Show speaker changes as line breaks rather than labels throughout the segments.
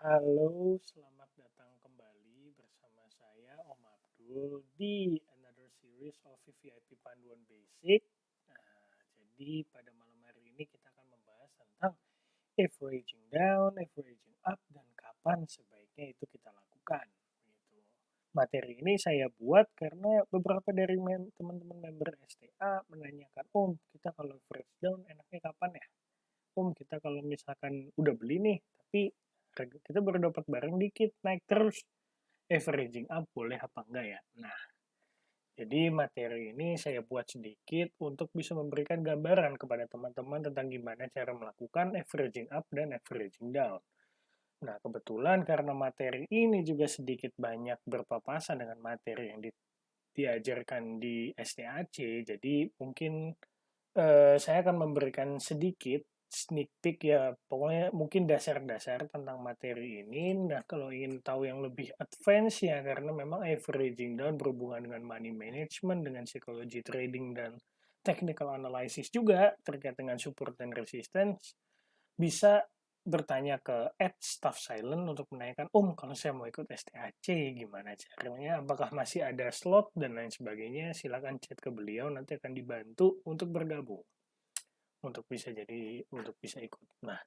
Halo, selamat datang kembali bersama saya Om Abdul di another series of VVIP Panduan Basic. Jadi pada malam hari ini kita akan membahas tentang averaging down, averaging up, dan kapan sebaiknya itu kita lakukan. Gitu. Materi ini saya buat karena beberapa dari teman-teman member STA menanyakan, Om, kita kalau average down enaknya kapan ya? Om, kita kalau misalkan udah beli nih, tapi kita baru dapat barang dikit, naik terus, averaging up boleh apa enggak ya? Nah, jadi materi ini saya buat sedikit untuk bisa memberikan gambaran kepada teman-teman tentang gimana cara melakukan averaging up dan averaging down. Nah, kebetulan karena materi ini juga sedikit banyak berpapasan dengan materi yang diajarkan di STAC, jadi mungkin saya akan memberikan sedikit sneak peek ya, pokoknya mungkin dasar-dasar tentang materi ini. Nah, kalau ingin tahu yang lebih advance ya, karena memang averaging down berhubungan dengan money management, dengan psikologi trading, dan technical analysis juga terkait dengan support dan resistance, bisa bertanya ke @staffsilent untuk menanyakan, Om, kalau saya mau ikut STAC, gimana caranya? Apakah masih ada slot dan lain sebagainya? Silakan chat ke beliau, nanti akan dibantu untuk bergabung untuk bisa ikut. Nah,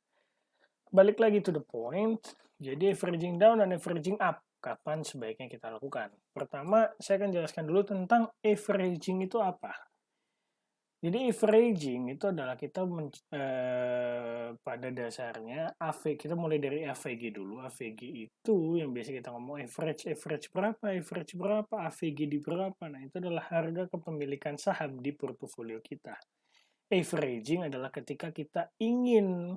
balik lagi to the point. Jadi averaging down dan averaging up, kapan sebaiknya kita lakukan? Pertama, saya akan jelaskan dulu tentang averaging itu apa. Jadi averaging itu adalah kita pada dasarnya kita mulai dari AVG dulu. AVG itu yang biasa kita ngomong average berapa, AVG di berapa. Nah, itu adalah harga kepemilikan saham di portofolio kita. Averaging adalah ketika kita ingin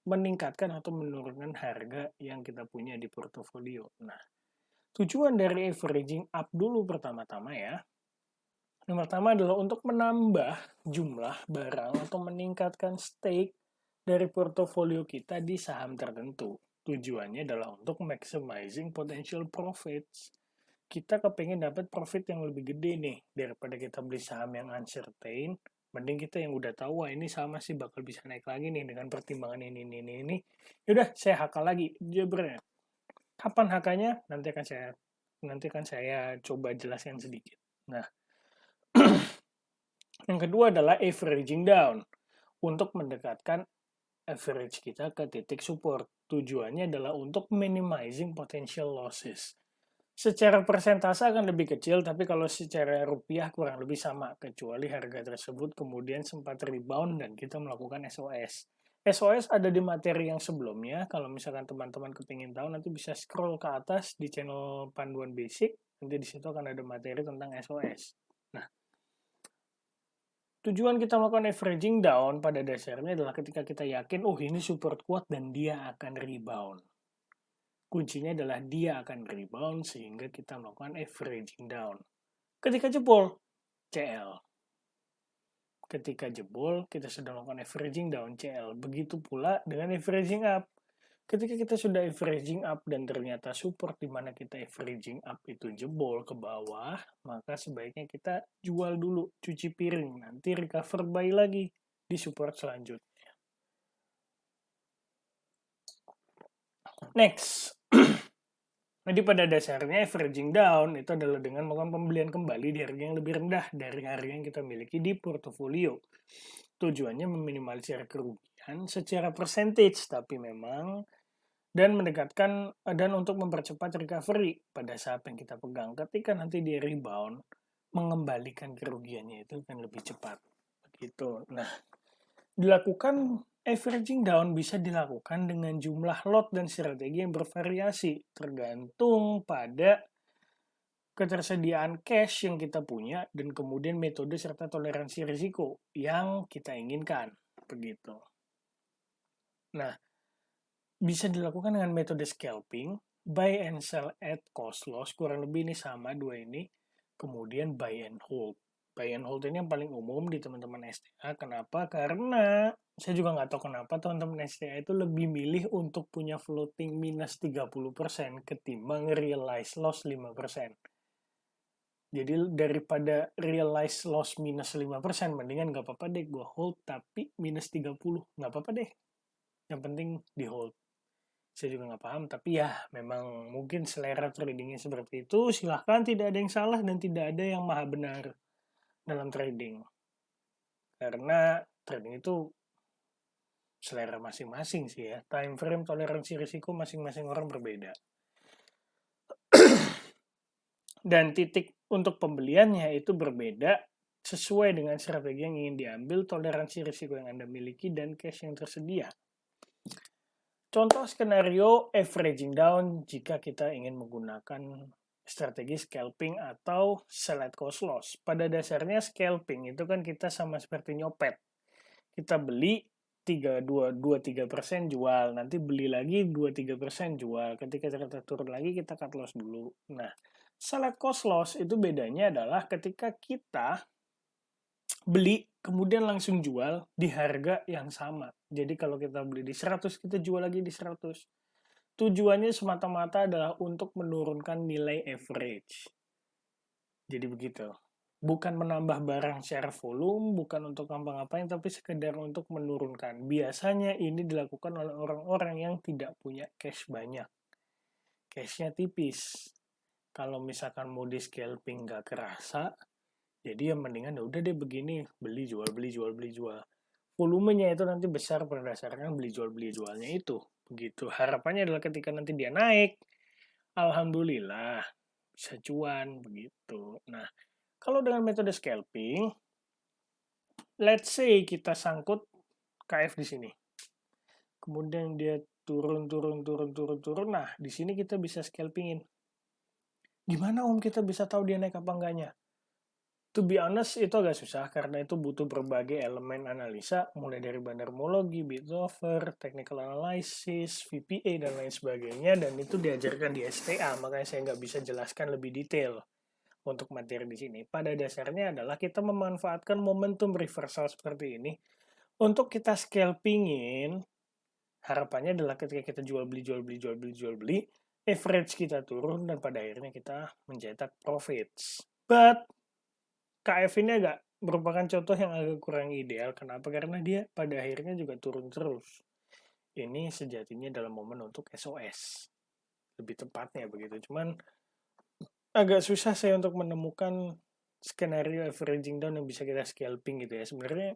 meningkatkan atau menurunkan harga yang kita punya di portofolio. Nah, tujuan dari averaging up dulu pertama-tama ya. Yang pertama adalah untuk menambah jumlah barang atau meningkatkan stake dari portofolio kita di saham tertentu. Tujuannya adalah untuk maximizing potential profits. Kita kepengen dapat profit yang lebih gede nih daripada kita beli saham yang uncertain. Mending kita yang udah tahu, wah ini sama sih bakal bisa naik lagi nih dengan pertimbangan ini. Yaudah, saya hakal lagi. Jebret. Kapan hakanya? Nanti akan saya coba jelaskan sedikit. Nah, yang kedua adalah averaging down. Untuk mendekatkan average kita ke titik support. Tujuannya adalah untuk minimizing potential losses. Secara persentase akan lebih kecil, tapi kalau secara rupiah kurang lebih sama, kecuali harga tersebut kemudian sempat rebound dan kita melakukan SOS. SOS ada di materi yang sebelumnya, kalau misalkan teman-teman kepingin tahu, nanti bisa scroll ke atas di channel Panduan Basic, nanti di situ akan ada materi tentang SOS. Nah, tujuan kita melakukan averaging down pada dasarnya adalah ketika kita yakin, oh ini support kuat dan dia akan rebound. Kuncinya adalah dia akan rebound sehingga kita melakukan averaging down. Ketika jebol, CL. Ketika jebol, kita sudah melakukan averaging down, CL. Begitu pula dengan averaging up. Ketika kita sudah averaging up dan ternyata support di mana kita averaging up itu jebol ke bawah, maka sebaiknya kita jual dulu, cuci piring. Nanti recover buy lagi di support selanjutnya. Next. Jadi pada dasarnya averaging down itu adalah dengan melakukan pembelian kembali di harga yang lebih rendah dari harga yang kita miliki di portofolio. Tujuannya meminimalisir kerugian secara percentage, tapi memang dan mendekatkan dan untuk mempercepat recovery pada saat yang kita pegang. Ketika nanti dia rebound, mengembalikan kerugiannya itu akan lebih cepat. Begitu. Nah, dilakukan averaging down bisa dilakukan dengan jumlah lot dan strategi yang bervariasi, tergantung pada ketersediaan cash yang kita punya dan kemudian metode serta toleransi risiko yang kita inginkan. Begitu. Nah, bisa dilakukan dengan metode scalping, buy and sell at cost loss, kurang lebih ini sama dua ini, kemudian buy and hold. Buy and hold ini yang paling umum di teman-teman STA. Kenapa? Karena saya juga nggak tahu kenapa teman-teman STA itu lebih milih untuk punya floating minus 30% ketimbang realize loss 5%. Jadi daripada realize loss minus 5%, mendingan nggak apa-apa deh gue hold tapi minus 30. Nggak apa-apa deh. Yang penting di hold. Saya juga nggak paham, tapi ya memang mungkin selera tradingnya seperti itu. Silahkan, tidak ada yang salah dan tidak ada yang maha benar dalam trading. Karena trading itu selera masing-masing sih ya. Time frame, toleransi risiko masing-masing orang berbeda. Dan titik untuk pembeliannya itu berbeda sesuai dengan strategi yang ingin diambil, toleransi risiko yang Anda miliki, dan cash yang tersedia. Contoh skenario averaging down jika kita ingin menggunakan strategi scalping atau sell at cost loss. Pada dasarnya scalping itu kan kita sama seperti nyopet. Kita beli 2-3% jual, nanti beli lagi 2-3% jual. Ketika kita turun lagi kita cut loss dulu. Nah, sell at cost loss itu bedanya adalah ketika kita beli kemudian langsung jual di harga yang sama. Jadi kalau kita beli di 100, kita jual lagi di 100. Tujuannya semata-mata adalah untuk menurunkan nilai average. Jadi begitu. Bukan menambah barang secara volume, bukan untuk ngapa-ngapain, tapi sekedar untuk menurunkan. Biasanya ini dilakukan oleh orang-orang yang tidak punya cash banyak. Cashnya tipis. Kalau misalkan mau di scalping nggak kerasa, jadi ya mendingan udah deh begini, beli jual beli jual beli jual. Volumenya itu nanti besar berdasarkan beli jualnya itu. Begitu. Harapannya adalah ketika nanti dia naik, alhamdulillah bisa cuan begitu. Nah, kalau dengan metode scalping, let's say kita sangkut KF di sini. Kemudian dia turun. Nah, di sini kita bisa scalpingin. Gimana kita bisa tahu dia naik apa enggaknya? To be honest, itu agak susah karena itu butuh berbagai elemen analisa, mulai dari bandarmologi, bid offer, technical analysis, VPA, dan lain sebagainya, dan itu diajarkan di STA, makanya saya nggak bisa jelaskan lebih detail untuk materi di sini. Pada dasarnya adalah kita memanfaatkan momentum reversal seperti ini untuk kita scalpingin. Harapannya adalah ketika kita jual beli, average kita turun dan pada akhirnya kita mencetak profits. But KF ini agak merupakan contoh yang agak kurang ideal. Kenapa? Karena dia pada akhirnya juga turun terus. Ini sejatinya dalam momen untuk SOS. Lebih tepatnya begitu. Cuman agak susah saya untuk menemukan skenario averaging down yang bisa kita scalping gitu ya. Sebenarnya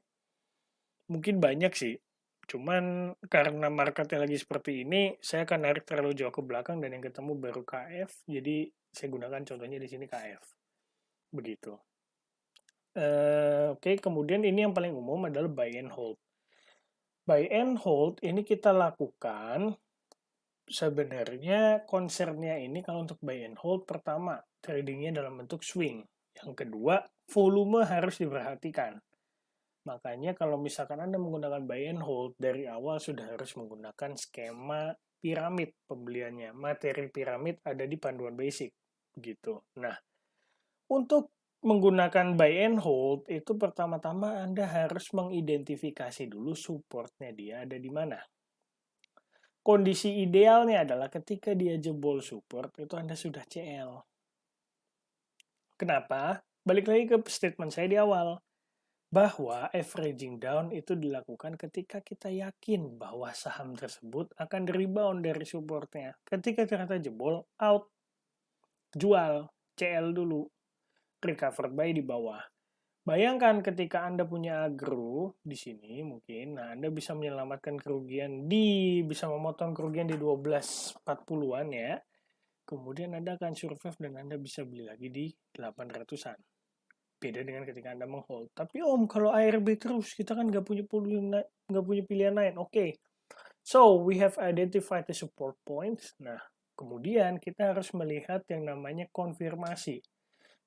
mungkin banyak sih. Cuman karena marketnya lagi seperti ini, saya akan narik terlalu jauh ke belakang dan yang ketemu baru KF. Jadi saya gunakan contohnya di sini KF. Begitu. Oke, kemudian ini yang paling umum adalah buy and hold. Buy and hold ini kita lakukan sebenarnya concernnya ini kalau untuk buy and hold, pertama tradingnya dalam bentuk swing. Yang kedua, volume harus diperhatikan. Makanya kalau misalkan Anda menggunakan buy and hold, dari awal sudah harus menggunakan skema piramid pembeliannya. Materi piramid ada di panduan basic. Begitu. Nah, untuk menggunakan buy and hold, itu pertama-tama Anda harus mengidentifikasi dulu supportnya dia ada di mana. Kondisi idealnya adalah ketika dia jebol support, itu Anda sudah CL. Kenapa? Balik lagi ke statement saya di awal. Bahwa averaging down itu dilakukan ketika kita yakin bahwa saham tersebut akan rebound dari supportnya. Ketika ternyata jebol, out. Jual, CL dulu. Recovered buy di bawah. Bayangkan ketika Anda punya agro di sini mungkin, nah Anda bisa menyelamatkan kerugian bisa memotong kerugian di 12.40-an ya. Kemudian Anda akan survive dan Anda bisa beli lagi di 800-an. Beda dengan ketika Anda menghold. Tapi kalau ARB terus, kita kan nggak punya pilihan lain. Oke. So, we have identified the support points. Nah, kemudian kita harus melihat yang namanya konfirmasi.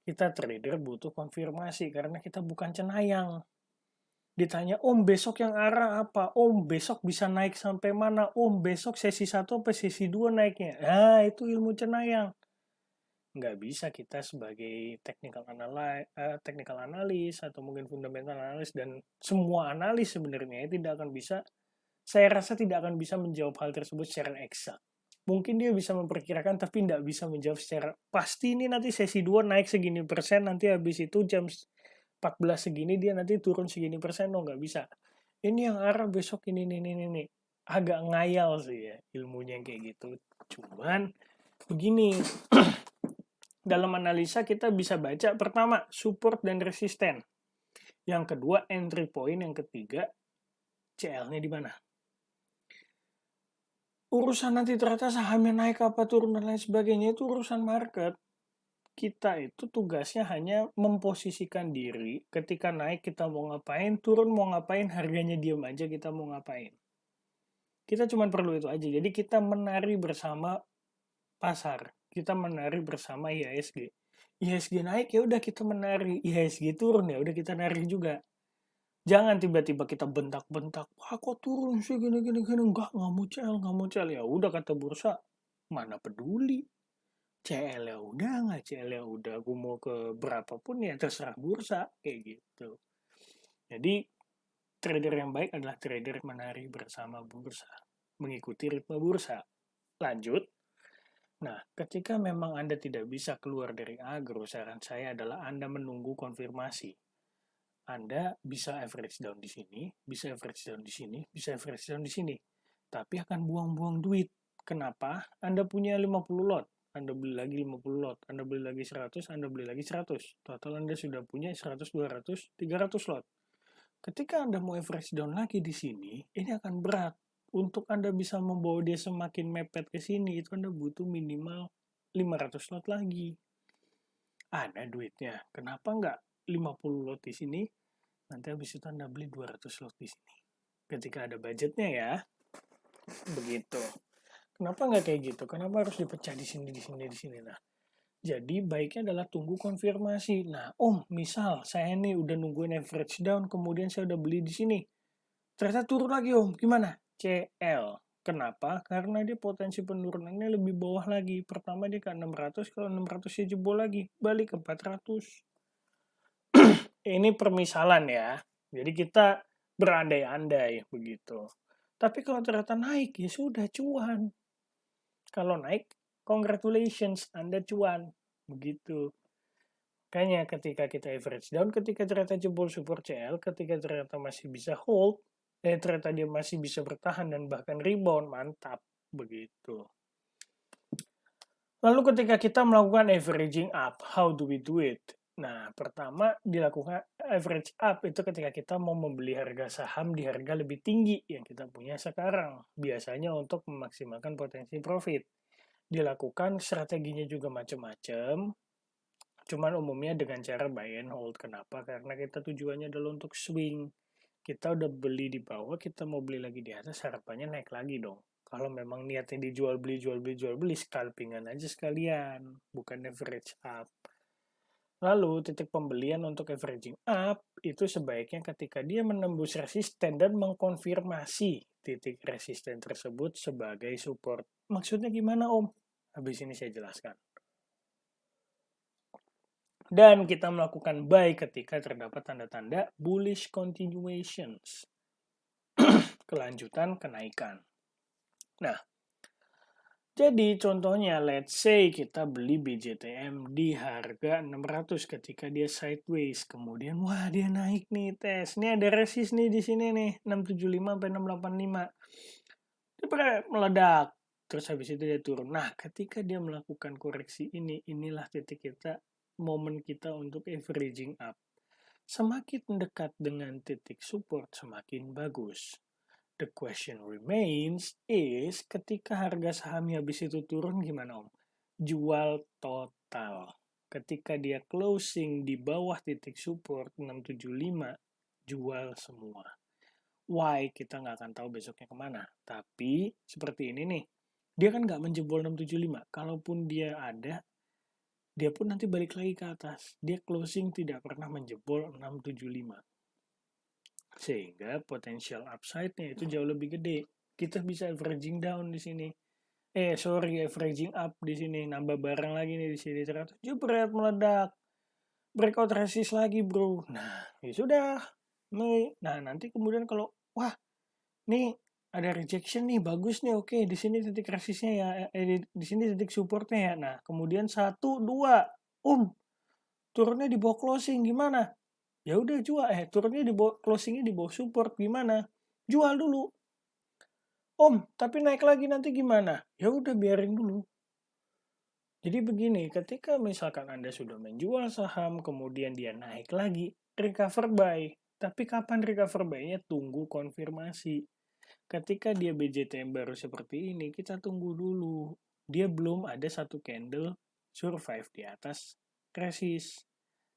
Kita trader butuh konfirmasi karena kita bukan cenayang. Ditanya, besok yang arah apa? Besok bisa naik sampai mana? Besok sesi 1 atau sesi 2 naiknya? Nah, itu ilmu cenayang. Nggak bisa kita sebagai technical analis atau mungkin fundamental analis dan semua analis sebenarnya saya rasa tidak akan bisa menjawab hal tersebut secara eksak. Mungkin dia bisa memperkirakan tapi tidak bisa menjawab secara pasti ini nanti sesi 2 naik segini persen, nanti habis itu jam 14 segini dia nanti turun segini persen, nggak bisa. Ini yang arah besok ini. agak ngayal sih ya ilmunya kayak gitu. Cuman begini, dalam analisa kita bisa baca pertama support dan resisten. Yang kedua entry point, yang ketiga CL-nya di mana. Urusan nanti ternyata sahamnya naik apa turun dan lain sebagainya itu urusan market. Kita itu tugasnya hanya memposisikan diri, ketika naik kita mau ngapain, turun mau ngapain, harganya diam aja kita mau ngapain. Kita cuma perlu itu aja. Jadi kita menari bersama pasar. Kita menari bersama IHSG. IHSG naik ya udah kita menari, IHSG turun ya udah kita nari juga. Jangan tiba-tiba kita bentak-bentak, wah kok turun sih gini-gini, enggak mau CL, ya udah kata bursa, mana peduli. CL ya udah, nggak CL ya udah, aku mau ke berapapun ya terserah bursa, kayak gitu. Jadi trader yang baik adalah trader menari bersama bursa, mengikuti ritme bursa. Lanjut. Nah, ketika memang Anda tidak bisa keluar dari agro, saran saya adalah Anda menunggu konfirmasi. Anda bisa average down di sini, bisa average down di sini, bisa average down di sini. Tapi akan buang-buang duit. Kenapa? Anda punya 50 lot, Anda beli lagi 50 lot, Anda beli lagi 100, Anda beli lagi 100. Total Anda sudah punya 100, 200, 300 lot. Ketika Anda mau average down lagi di sini, ini akan berat. Untuk Anda bisa membawa dia semakin mepet ke sini, itu Anda butuh minimal 500 lot lagi. Ada duitnya. Kenapa nggak 50 lot di sini, nanti habis itu Anda beli 200 lot di sini. Ketika ada budgetnya ya. Begitu. Kenapa nggak kayak gitu? Kenapa harus dipecah di sini, di sini, di sini? Nah, jadi baiknya adalah tunggu konfirmasi. Nah, misal saya nih udah nungguin average down, kemudian saya udah beli di sini. Ternyata turun lagi gimana? CL. Kenapa? Karena dia potensi penurunannya lebih bawah lagi. Pertama dia ke 600, kalau 600 dia jebol lagi. Balik ke 400. Ini permisalan ya. Jadi kita berandai-andai begitu. Tapi kalau ternyata naik, ya sudah cuan. Kalau naik, congratulations, Anda cuan. Begitu. Makanya ketika kita average down, ketika ternyata jebol support CL, ketika ternyata masih bisa hold, ternyata dia masih bisa bertahan dan bahkan rebound, mantap. Begitu. Lalu ketika kita melakukan averaging up, how do we do it? Nah, pertama dilakukan average up itu ketika kita mau membeli harga saham di harga lebih tinggi yang kita punya sekarang. Biasanya untuk memaksimalkan potensi profit. Dilakukan strateginya juga macam-macam. Cuman umumnya dengan cara buy and hold. Kenapa? Karena kita tujuannya adalah untuk swing. Kita udah beli di bawah, kita mau beli lagi di atas, harapannya naik lagi dong. Kalau memang niatnya dijual beli, jual beli, scalpingan aja sekalian, bukan average up. Lalu titik pembelian untuk averaging up itu sebaiknya ketika dia menembus resisten dan mengkonfirmasi titik resisten tersebut sebagai support. Maksudnya gimana Om? Habis ini saya jelaskan. Dan kita melakukan buy ketika terdapat tanda-tanda bullish continuations. Kelanjutan kenaikan. Nah, jadi contohnya let's say kita beli BJTM di harga 600 ketika dia sideways, kemudian wah dia naik nih tes. Ini ada resist nih di sini nih 675 sampai 685. Dia pada meledak. Terus habis itu dia turun. Nah, ketika dia melakukan koreksi ini, inilah titik kita, momen kita untuk averaging up. Semakin dekat dengan titik support, semakin bagus. The question remains is ketika harga sahamnya habis itu turun gimana Om? Jual total. Ketika dia closing di bawah titik support 675, jual semua. Why? Kita nggak akan tahu besoknya kemana. Tapi seperti ini nih, dia kan nggak menjebol 675. Kalaupun dia ada, dia pun nanti balik lagi ke atas. Dia closing tidak pernah menjebol 675. Sehingga potensial upside-nya itu jauh lebih gede. Kita bisa averaging down di sini. Averaging up di sini. Nambah barang lagi nih di sini. Ternyata jebret meledak. Breakout resist lagi bro. Nah, ya sudah. Nah, nanti kemudian kalau, wah, nih ada rejection nih, bagus nih, oke, di sini titik resistnya ya, di sini titik supportnya ya. Nah, kemudian 1, 2, turunnya di bawah closing, gimana? Ya udah jual, turunnya di bawah closingnya di bawah support, gimana? Jual dulu. Om, tapi naik lagi nanti gimana? Ya udah biarin dulu. Jadi begini, ketika misalkan Anda sudah menjual saham, kemudian dia naik lagi, recover buy. Tapi kapan recover buy-nya? Tunggu konfirmasi. Ketika dia BJT yang baru seperti ini, kita tunggu dulu. Dia belum ada satu candle survive di atas resist.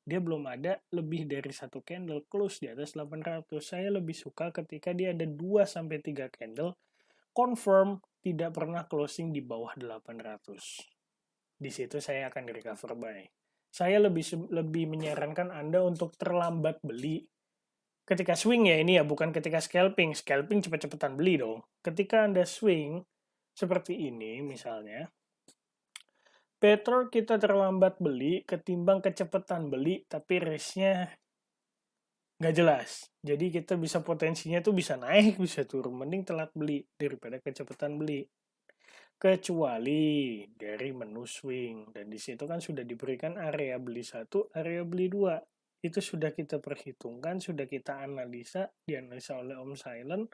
Dia belum ada lebih dari satu candle close di atas 800. Saya lebih suka ketika dia ada 2-3 candle confirm tidak pernah closing di bawah 800. Di situ saya akan recover buy. Saya lebih menyarankan Anda untuk terlambat beli ketika swing ya ini ya, bukan ketika scalping. Scalping cepet-cepetan beli dong. Ketika Anda swing seperti ini misalnya, better kita terlambat beli ketimbang kecepatan beli tapi risk-nya nggak jelas. Jadi kita bisa potensinya tuh bisa naik, bisa turun. Mending telat beli daripada kecepatan beli. Kecuali dari menu swing. Dan di situ kan sudah diberikan area beli 1, area beli 2. Itu sudah kita perhitungkan, sudah kita analisa, dianalisa oleh Om Silent.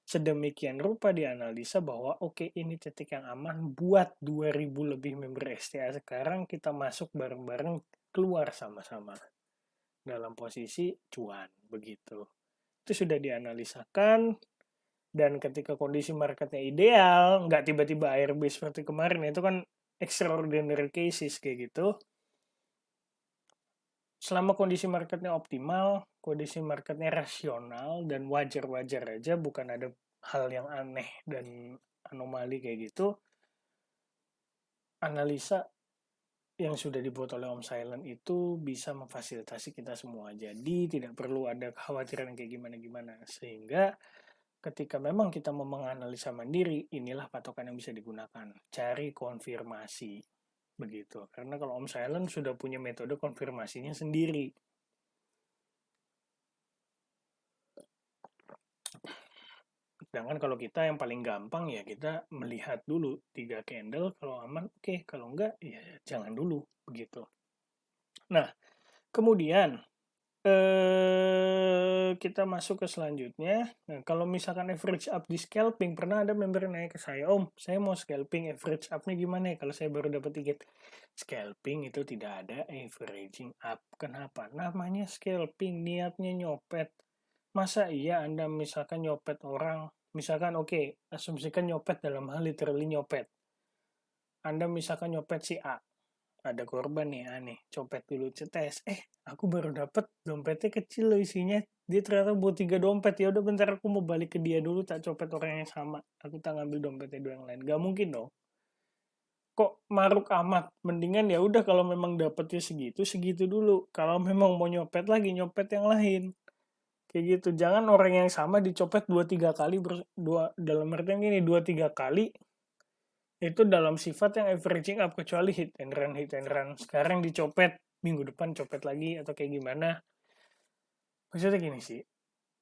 Sedemikian rupa dianalisa bahwa oke, ini titik yang aman buat 2000 lebih member STA. Sekarang kita masuk bareng-bareng, keluar sama-sama dalam posisi cuan, begitu. Itu sudah dianalisakan, dan ketika kondisi marketnya ideal, nggak tiba-tiba ARB seperti kemarin, itu kan extraordinary cases kayak gitu. Selama kondisi marketnya optimal, kondisi marketnya rasional, dan wajar-wajar aja, bukan ada hal yang aneh dan anomali kayak gitu, analisa yang sudah dibuat oleh Om Silent itu bisa memfasilitasi kita semua. Jadi tidak perlu ada kekhawatiran kayak gimana-gimana. Sehingga ketika memang kita mau menganalisa mandiri, inilah patokan yang bisa digunakan. Cari konfirmasi. Begitu. Karena kalau Om Silent sudah punya metode konfirmasinya sendiri. Sedangkan kalau kita yang paling gampang ya kita melihat dulu 3 candle, kalau aman oke, kalau enggak ya jangan dulu. Begitu. Nah, kemudian kita masuk ke selanjutnya. Nah, kalau misalkan average up di scalping, pernah ada member yang nanya ke saya, Om, saya mau scalping, average up-nya gimana ya kalau saya baru dapat tiket? Scalping itu tidak ada averaging up. Kenapa? Namanya scalping, niatnya nyopet. Masa iya Anda misalkan nyopet orang, misalkan oke, asumsikan nyopet dalam hal literally nyopet. Anda misalkan nyopet si A, ada korban nih aneh, copet dulu cetes, aku baru dapet dompetnya kecil loh isinya, dia ternyata buat 3 dompet, ya udah bentar aku mau balik ke dia dulu, tak copet orang yang sama, aku tak ngambil dompetnya dua yang lain, gak mungkin dong. Kok maruk amat, mendingan ya udah kalau memang dapetnya segitu segitu dulu, kalau memang mau nyopet lagi nyopet yang lain, kayak gitu. Jangan orang yang sama dicopet 2-3 kali, dalam artian gini, 2-3 kali itu dalam sifat yang averaging up, kecuali hit and run. Sekarang dicopet, minggu depan copet lagi atau kayak gimana. Maksudnya gini sih,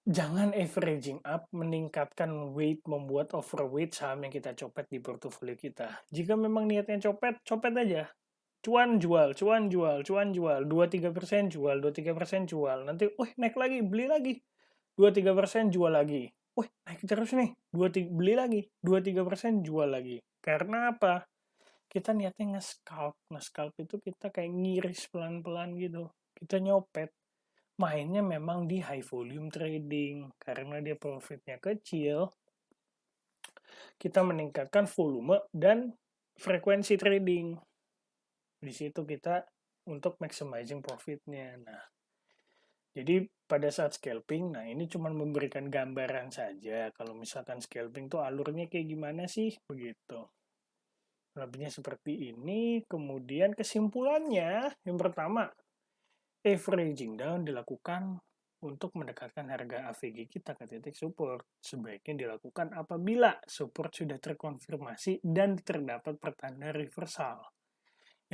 jangan averaging up meningkatkan weight, membuat overweight saham yang kita copet di portofolio kita. Jika memang niatnya copet, copet aja. Cuan jual, cuan jual, cuan jual, 2-3% jual, 2-3% jual. Nanti, naik lagi, beli lagi. 2-3% jual lagi. Naik terus nih, beli lagi. 2-3% jual lagi. Karena apa? Kita niatnya nge-scalp itu kita kayak ngiris pelan-pelan gitu, kita nyopet, mainnya memang di high volume trading, karena dia profitnya kecil, kita meningkatkan volume dan frekuensi trading, di situ kita untuk maximizing profitnya. Nah, jadi pada saat scalping, nah ini cuma memberikan gambaran saja, kalau misalkan scalping tuh alurnya kayak gimana sih, begitu. Lebihnya seperti ini. Kemudian kesimpulannya, yang pertama, averaging down dilakukan untuk mendekatkan harga AVG kita ke titik support. Sebaiknya dilakukan apabila support sudah terkonfirmasi dan terdapat pertanda reversal.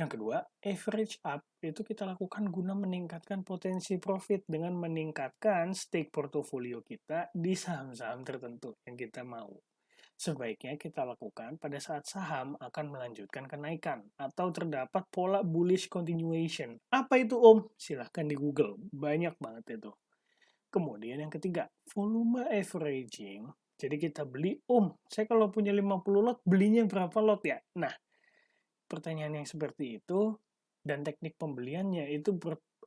Yang kedua, average up itu kita lakukan guna meningkatkan potensi profit dengan meningkatkan stake portofolio kita di saham-saham tertentu yang kita mau. Sebaiknya kita lakukan pada saat saham akan melanjutkan kenaikan atau terdapat pola bullish continuation. Apa itu Om? Silahkan di Google, banyak banget itu. Kemudian yang ketiga, volume averaging Jadi kita beli, saya kalau punya 50 lot, belinya berapa lot ya? Nah, pertanyaan yang seperti itu dan teknik pembeliannya itu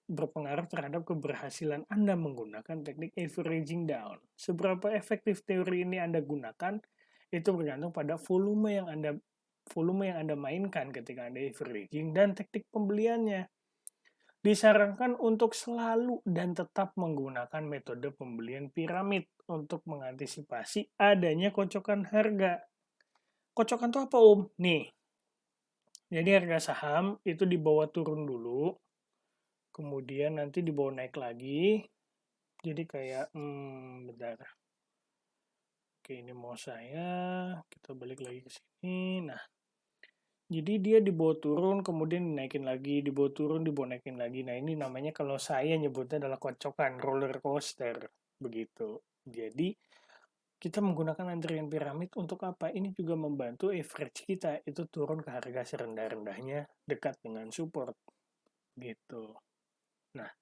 berpengaruh terhadap keberhasilan Anda menggunakan teknik averaging down. Seberapa efektif teori ini Anda gunakan, itu bergantung pada volume yang Anda mainkan ketika Anda averaging dan teknik pembeliannya. Disarankan untuk selalu dan tetap menggunakan metode pembelian piramid untuk mengantisipasi adanya kocokan harga. Kocokan itu apa, Om? Nih, jadi harga saham itu dibawa turun dulu, kemudian nanti dibawa naik lagi. Jadi kayak, bentar. Oke, ini mau kita balik lagi ke sini. Nah, jadi dia dibawa turun, kemudian dinaikin lagi, dibawa turun, dibawa naikin lagi. Nah, ini namanya kalau saya nyebutnya adalah kocokan, roller coaster. Begitu. Jadi, kita menggunakan antrian piramid untuk apa? Ini juga membantu average kita itu turun ke harga serendah-rendahnya dekat dengan support. Gitu. Nah,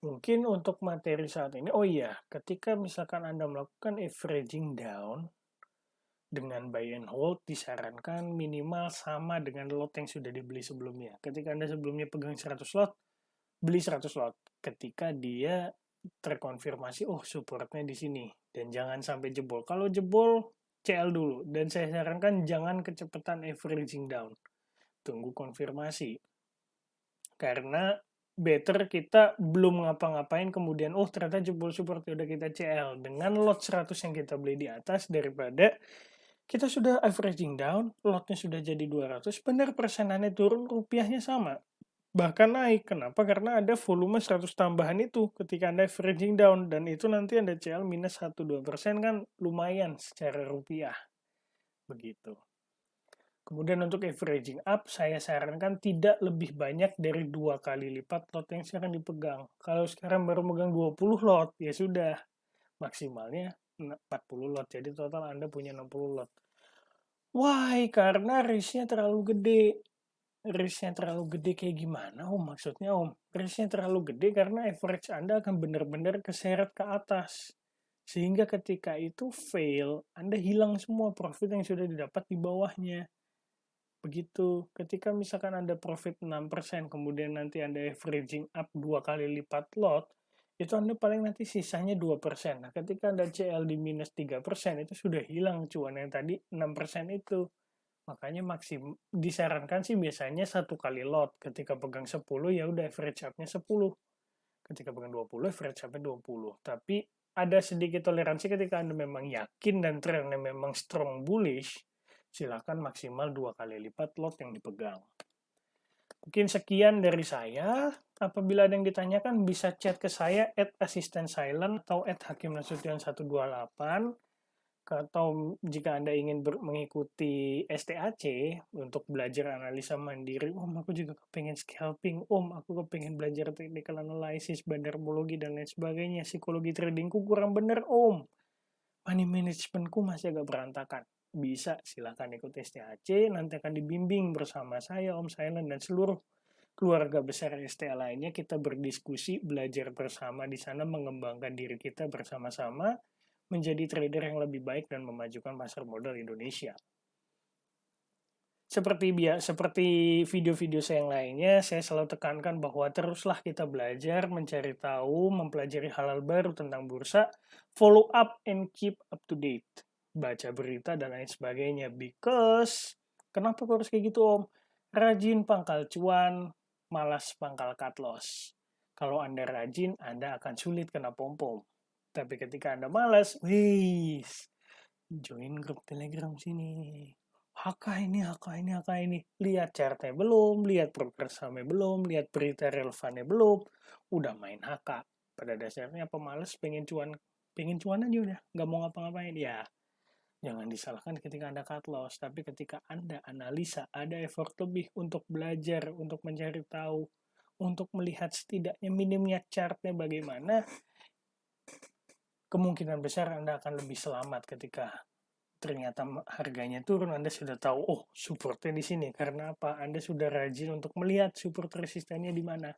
mungkin untuk materi saat ini, ketika misalkan Anda melakukan averaging down, dengan buy and hold disarankan minimal sama dengan lot yang sudah dibeli sebelumnya. Ketika Anda sebelumnya pegang 100 lot, beli 100 lot. Ketika dia terkonfirmasi, supportnya di sini. Dan jangan sampai jebol. Kalau jebol, CL dulu. Dan saya sarankan jangan kecepatan averaging down. Tunggu konfirmasi. Karena better kita belum ngapa-ngapain kemudian, ternyata jebol support, udah kita CL. Dengan lot 100 yang kita beli di atas daripada kita sudah averaging down, lotnya sudah jadi 200, benar persenannya turun, rupiahnya sama. Bahkan naik. Kenapa? Karena ada volume 100 tambahan itu ketika Anda averaging down, dan itu nanti Anda CL minus 1-2% kan lumayan secara rupiah. Begitu. Kemudian untuk averaging up, saya sarankan tidak lebih banyak dari 2 kali lipat lot yang sekarang dipegang. Kalau sekarang baru megang 20 lot, ya sudah. Maksimalnya 40 lot, jadi total Anda punya 60 lot. Why? Karena risknya terlalu gede. Risknya terlalu gede kayak gimana, Om? Maksudnya, Om? Risknya terlalu gede karena average Anda akan benar-benar keseret ke atas. Sehingga ketika itu fail, Anda hilang semua profit yang sudah didapat di bawahnya. Begitu. Ketika misalkan Anda profit 6%, kemudian nanti Anda averaging up 2 kali lipat lot, itu Anda paling nanti sisanya 2%. Nah, ketika Anda CL di minus 3%, itu sudah hilang cuan yang tadi 6% itu. Makanya disarankan sih biasanya 1 kali lot. Ketika pegang 10, ya udah average up-nya 10. Ketika pegang 20, average up-nya 20. Tapi ada sedikit toleransi ketika Anda memang yakin dan trennya memang strong bullish, silakan maksimal 2 kali lipat lot yang dipegang. Mungkin sekian dari saya. Apabila ada yang ditanyakan, bisa chat ke saya @assistantsilent atau @hakimnasution128. Atau jika Anda ingin mengikuti STAC untuk belajar analisa mandiri, aku juga kepengen scalping, aku kepengen belajar technical analysis, bandarmologi, dan lain sebagainya. Psikologi tradingku kurang bener, money managementku masih agak berantakan. Bisa, silakan ikut STAC, nanti akan dibimbing bersama saya, Om Silent, dan seluruh keluarga besar STA lainnya. Kita berdiskusi, belajar bersama di sana, mengembangkan diri kita bersama-sama, menjadi trader yang lebih baik dan memajukan pasar modal Indonesia. Seperti video-video saya yang lainnya, saya selalu tekankan bahwa teruslah kita belajar, mencari tahu, mempelajari hal-hal baru tentang bursa, follow up and keep up to date. Baca berita dan lain sebagainya. Because, kenapa harus kayak gitu, Om? Rajin pangkal cuan, malas pangkal cut loss. Kalau Anda rajin, Anda akan sulit kena pom-pom. Tapi ketika Anda malas, join grup Telegram sini. HK ini. Lihat chartnya belum, lihat progres sahamnya belum, lihat berita relevannya belum. Udah main HK. Pada dasarnya pemalas pengen cuan aja udah. Nggak mau ngapa-ngapain. Ya, jangan disalahkan ketika Anda cut loss. Tapi ketika Anda analisa, ada effort lebih untuk belajar, untuk mencari tahu, untuk melihat setidaknya minimnya chartnya bagaimana, kemungkinan besar Anda akan lebih selamat ketika ternyata harganya turun. Anda sudah tahu, supportnya di sini. Karena apa? Anda sudah rajin untuk melihat support resistennya di mana.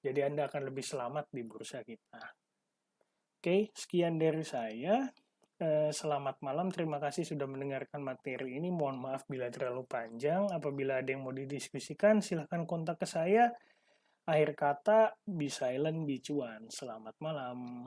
Jadi Anda akan lebih selamat di bursa kita. Oke, sekian dari saya. Selamat malam, terima kasih sudah mendengarkan materi ini. Mohon maaf bila terlalu panjang. Apabila ada yang mau didiskusikan, silahkan kontak ke saya. Akhir kata, be silent, be cuan. Selamat malam.